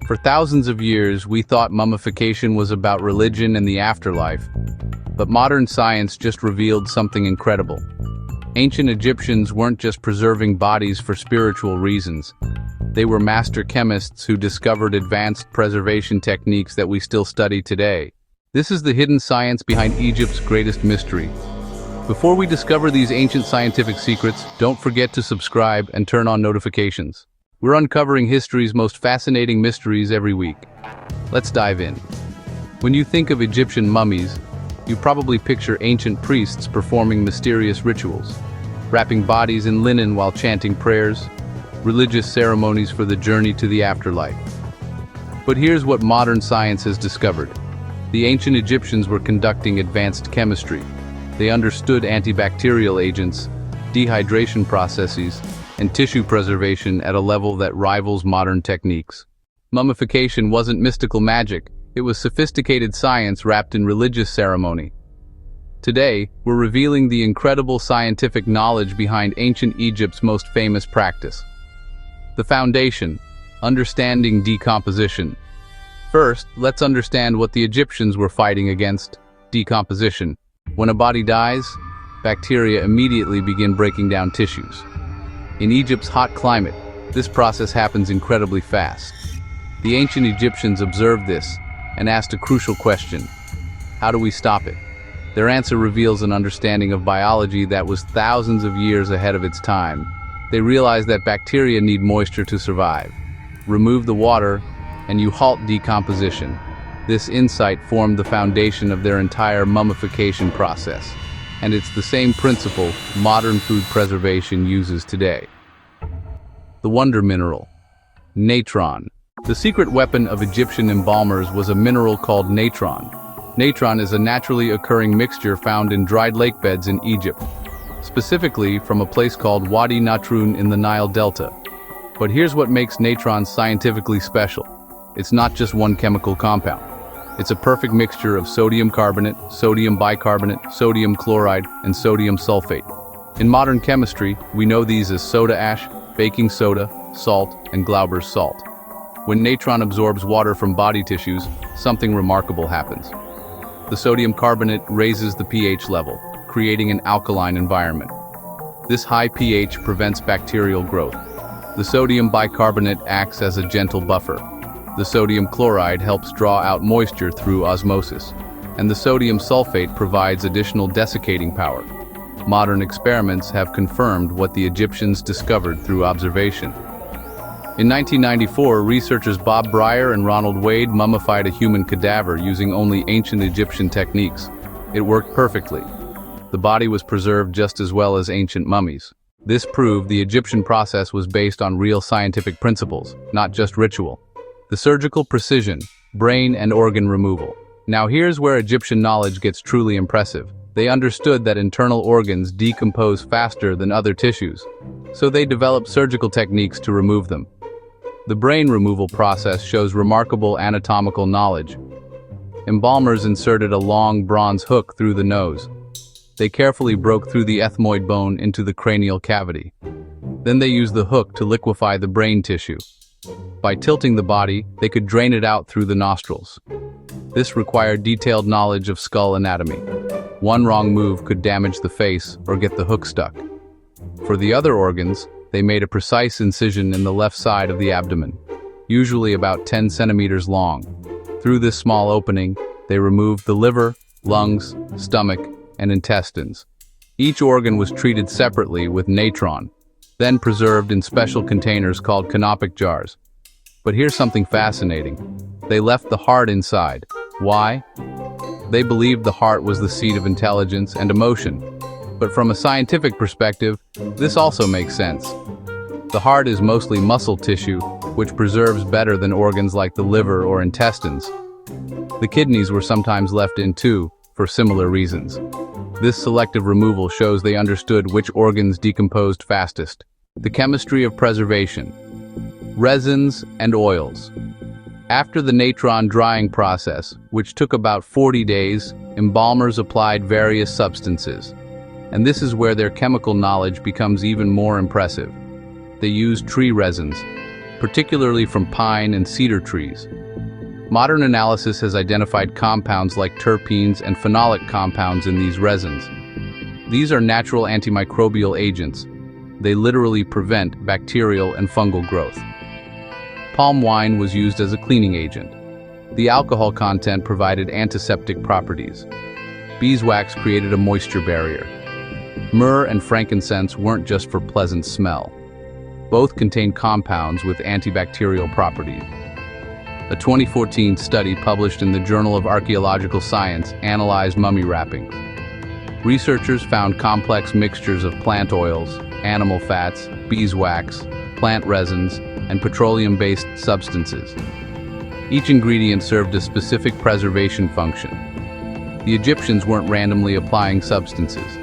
For thousands of years, we thought mummification was about religion and the afterlife. But modern science just revealed something incredible. Ancient Egyptians weren't just preserving bodies for spiritual reasons. They were master chemists who discovered advanced preservation techniques that we still study today. This is the hidden science behind Egypt's greatest mystery. Before we discover these ancient scientific secrets, don't forget to subscribe and turn on notifications. We're uncovering history's most fascinating mysteries every week. Let's dive in. When you think of Egyptian mummies, you probably picture ancient priests performing mysterious rituals, wrapping bodies in linen while chanting prayers, religious ceremonies for the journey to the afterlife. But here's what modern science has discovered. The ancient Egyptians were conducting advanced chemistry. They understood antibacterial agents, dehydration processes, and tissue preservation at a level that rivals modern techniques. Mummification wasn't mystical magic, it was sophisticated science wrapped in religious ceremony. Today, we're revealing the incredible scientific knowledge behind ancient Egypt's most famous practice. The foundation: understanding decomposition. First, let's understand what the Egyptians were fighting against: decomposition. When a body dies, bacteria immediately begin breaking down tissues. In Egypt's hot climate, this process happens incredibly fast. The ancient Egyptians observed this and asked a crucial question: how do we stop it? Their answer reveals an understanding of biology that was thousands of years ahead of its time. They realized that bacteria need moisture to survive. Remove the water, and you halt decomposition. This insight formed the foundation of their entire mummification process. And it's the same principle modern food preservation uses today. The wonder mineral, natron. The secret weapon of Egyptian embalmers was a mineral called natron. Natron is a naturally occurring mixture found in dried lake beds in Egypt, specifically from a place called Wadi Natron in the Nile Delta. But here's what makes natron scientifically special. It's not just one chemical compound. It's a perfect mixture of sodium carbonate, sodium bicarbonate, sodium chloride, and sodium sulfate. In modern chemistry, we know these as soda ash, baking soda, salt, and Glauber's salt. When natron absorbs water from body tissues, something remarkable happens. The sodium carbonate raises the pH level, creating an alkaline environment. This high pH prevents bacterial growth. The sodium bicarbonate acts as a gentle buffer. The sodium chloride helps draw out moisture through osmosis, and the sodium sulfate provides additional desiccating power. Modern experiments have confirmed what the Egyptians discovered through observation. In 1994, researchers Bob Brier and Ronald mummified a human cadaver using only ancient Egyptian techniques. It worked perfectly. The body was preserved just as well as ancient mummies. This proved the Egyptian process was based on real scientific principles, not just ritual. The surgical precision, brain and organ removal. Now here's where Egyptian knowledge gets truly impressive. They understood that internal organs decompose faster than other tissues, so they developed surgical techniques to remove them. The brain removal process shows remarkable anatomical knowledge. Embalmers inserted a long bronze hook through the nose. They carefully broke through the ethmoid bone into the cranial cavity. Then they used the hook to liquefy the brain tissue. By tilting the body, they could drain it out through the nostrils. This required detailed knowledge of skull anatomy. One wrong move could damage the face or get the hook stuck. For the other organs, they made a precise incision in the left side of the abdomen, usually about 10 centimeters long. Through this small opening, they removed the liver, lungs, stomach, and intestines. Each organ was treated separately with natron, then preserved in special containers called canopic jars. But here's something fascinating. They left the heart inside. Why? They believed the heart was the seat of intelligence and emotion. But from a scientific perspective, this also makes sense. The heart is mostly muscle tissue, which preserves better than organs like the liver or intestines. The kidneys were sometimes left in too, for similar reasons. This selective removal shows they understood which organs decomposed fastest. The chemistry of preservation. Resins and oils. After the natron drying process, which took about 40 days, embalmers applied various substances. And this is where their chemical knowledge becomes even more impressive. They used tree resins, particularly from pine and cedar trees. Modern analysis has identified compounds like terpenes and phenolic compounds in these resins. These are natural antimicrobial agents. They literally prevent bacterial and fungal growth. Palm wine was used as a cleaning agent. The alcohol content provided antiseptic properties. Beeswax created a moisture barrier. Myrrh and frankincense weren't just for pleasant smell. Both contained compounds with antibacterial properties. A 2014 study published in the Journal of Archaeological Science analyzed mummy wrappings. Researchers found complex mixtures of plant oils, animal fats, beeswax, plant resins, and petroleum-based substances. Each ingredient served a specific preservation function. The Egyptians weren't randomly applying substances.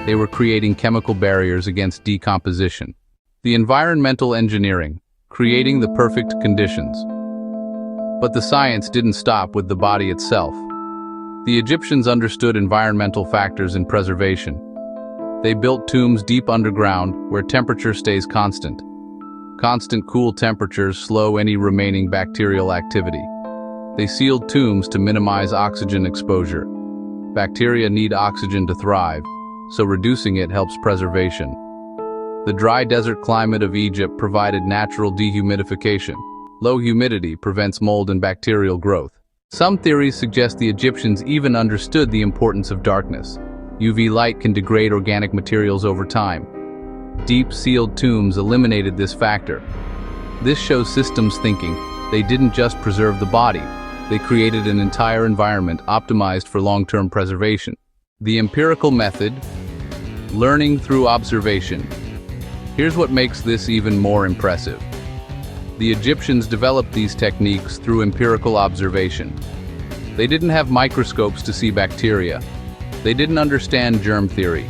They were creating chemical barriers against decomposition. The environmental engineering, creating the perfect conditions. But the science didn't stop with the body itself. The Egyptians understood environmental factors in preservation. They built tombs deep underground where temperature stays constant. Constant cool temperatures slow any remaining bacterial activity. They sealed tombs to minimize oxygen exposure. Bacteria need oxygen to thrive, so reducing it helps preservation. The dry desert climate of Egypt provided natural dehumidification. Low humidity prevents mold and bacterial growth. Some theories suggest the Egyptians even understood the importance of darkness. UV light can degrade organic materials over time. Deep sealed tombs eliminated this factor. This shows systems thinking. They didn't just preserve the body, they created an entire environment optimized for long-term preservation. The empirical method, learning through observation. Here's what makes this even more impressive. The Egyptians developed these techniques through empirical observation. They didn't have microscopes to see bacteria. They didn't understand germ theory.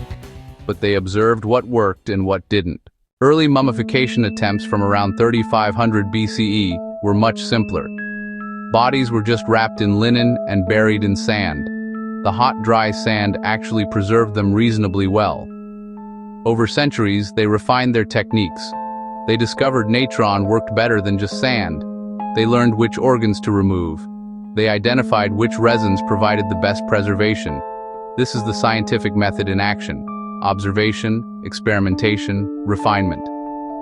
But they observed what worked and what didn't. Early mummification attempts from around 3500 BCE were much simpler. Bodies were just wrapped in linen and buried in sand. The hot, dry sand actually preserved them reasonably well. Over centuries, they refined their techniques. They discovered natron worked better than just sand. They learned which organs to remove. They identified which resins provided the best preservation. This is the scientific method in action. Observation, experimentation, refinement.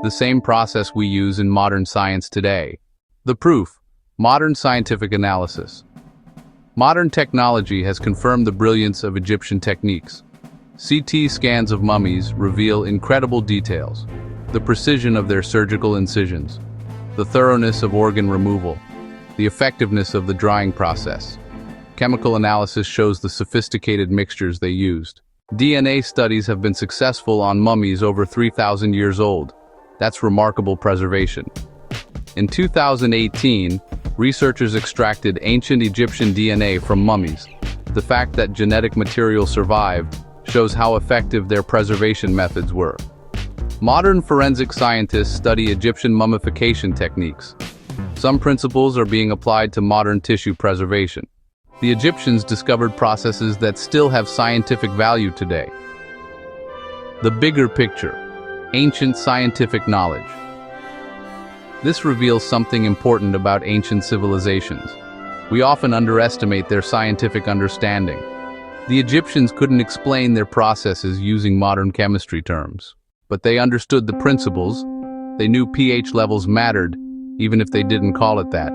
The same process we use in modern science today. The proof: modern scientific analysis. Modern technology has confirmed the brilliance of Egyptian techniques. CT scans of mummies reveal incredible details. The precision of their surgical incisions. The thoroughness of organ removal. The effectiveness of the drying process. Chemical analysis shows the sophisticated mixtures they used. DNA studies have been successful on mummies over 3,000 years old. That's remarkable preservation. In 2018, researchers extracted ancient Egyptian DNA from mummies. The fact that genetic material survived shows how effective their preservation methods were. Modern forensic scientists study Egyptian mummification techniques. Some principles are being applied to modern tissue preservation. The Egyptians discovered processes that still have scientific value today. The bigger picture: ancient scientific knowledge. This reveals something important about ancient civilizations. We often underestimate their scientific understanding. The Egyptians couldn't explain their processes using modern chemistry terms, but they understood the principles. They knew pH levels mattered, even if they didn't call it that.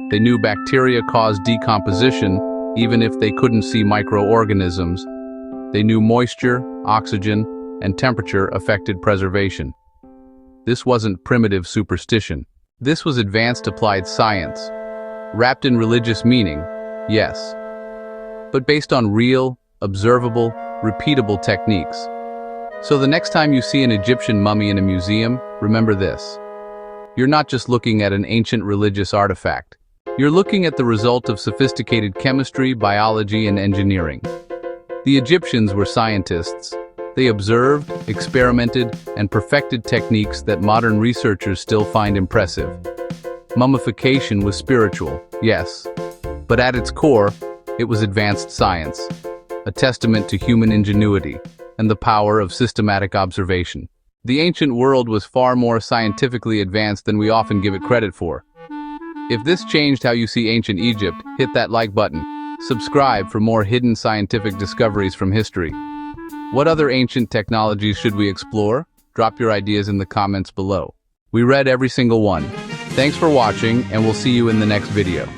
They knew bacteria caused decomposition, even if they couldn't see microorganisms. They knew moisture, oxygen, and temperature affected preservation. This wasn't primitive superstition. This was advanced applied science. Wrapped in religious meaning, yes, but based on real, observable, repeatable techniques. So the next time you see an Egyptian mummy in a museum, remember this. You're not just looking at an ancient religious artifact. You're looking at the result of sophisticated chemistry, biology, and engineering. The Egyptians were scientists. They observed, experimented, and perfected techniques that modern researchers still find impressive. Mummification was spiritual, yes, but at its core, it was advanced science, a testament to human ingenuity and the power of systematic observation. The ancient world was far more scientifically advanced than we often give it credit for. If this changed how you see ancient Egypt, hit that like button. Subscribe for more hidden scientific discoveries from history. What other ancient technologies should we explore? Drop your ideas in the comments below. We read every single one. Thanks for watching, and we'll see you in the next video.